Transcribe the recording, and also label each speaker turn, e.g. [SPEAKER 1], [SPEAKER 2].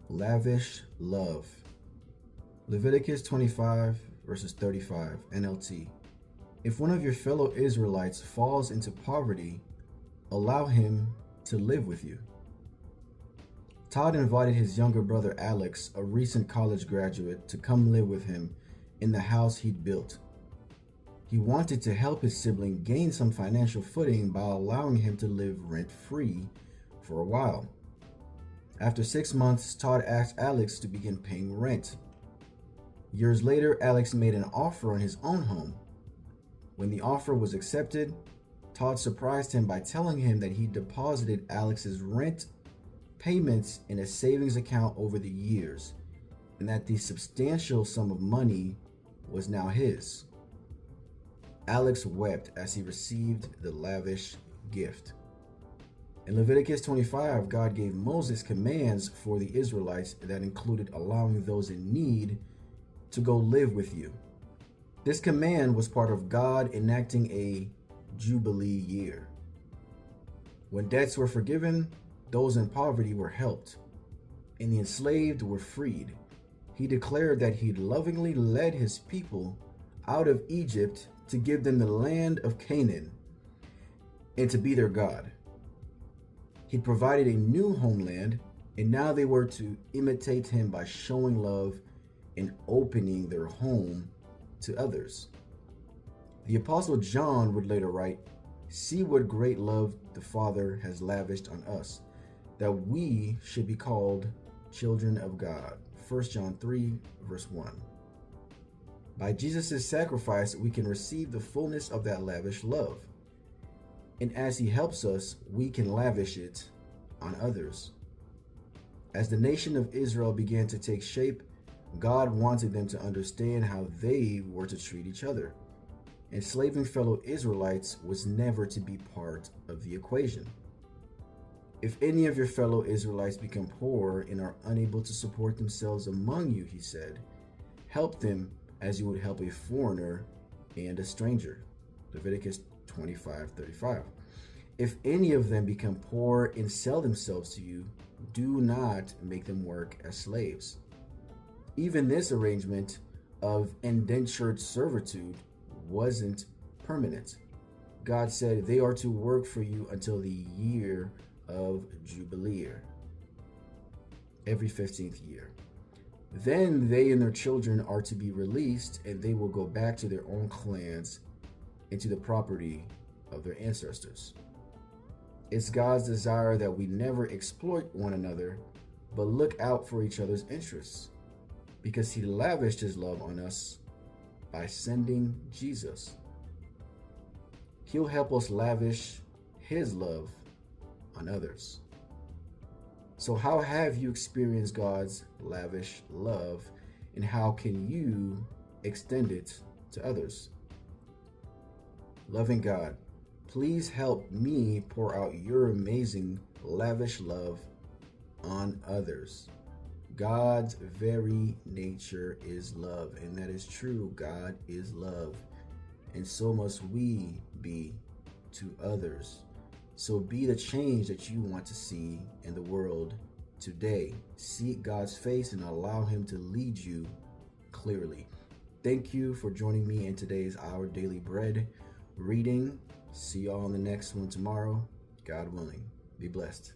[SPEAKER 1] Lavish love. Leviticus 25, verses 35, NLT. If one of your fellow Israelites falls into poverty, allow him to live with you. Todd invited his younger brother Alex, a recent college graduate, to come live with him in the house he'd built. He wanted to help his sibling gain some financial footing by allowing him to live rent-free for a while. After 6 months, Todd asked Alex to begin paying rent. Years later, Alex made an offer on his own home. When the offer was accepted, Todd surprised him by telling him that he deposited Alex's rent payments in a savings account over the years, and that the substantial sum of money was now his. Alex wept as he received the lavish gift. In Leviticus 25, God gave Moses commands for the Israelites that included allowing those in need to go live with you. This command was part of God enacting a Jubilee year. When debts were forgiven, those in poverty were helped, and the enslaved were freed. He declared that he'd lovingly led his people out of Egypt to give them the land of Canaan and to be their God. He'd provided a new homeland, and now they were to imitate him by showing love and opening their home to others. The Apostle John would later write, "See what great love the Father has lavished on us, that we should be called children of God." 1 John 3, verse 1. By Jesus' sacrifice, we can receive the fullness of that lavish love. And as he helps us, we can lavish it on others. As the nation of Israel began to take shape, God wanted them to understand how they were to treat each other. Enslaving fellow Israelites was never to be part of the equation. If any of your fellow Israelites become poor and are unable to support themselves among you, he said, help them as you would help a foreigner and a stranger. Leviticus 25:35. If any of them become poor and sell themselves to you, do not make them work as slaves. Even this arrangement of indentured servitude wasn't permanent. God said they are to work for you until the year of Jubilee, every 15th year. Then they and their children are to be released, and they will go back to their own clans and to the property of their ancestors. It's God's desire that we never exploit one another, but look out for each other's interests, because he lavished his love on us by sending Jesus. He'll help us lavish his love on others. So how have you experienced God's lavish love, and how can you extend it to others? Loving God, please help me pour out your amazing lavish love on others. God's very nature is love, and that is true. God is love, and so must we be to others. So be the change that you want to see in the world today. Seek God's face and allow him to lead you clearly. Thank you for joining me in today's Our Daily Bread reading. See y'all on the next one tomorrow, God willing. Be blessed.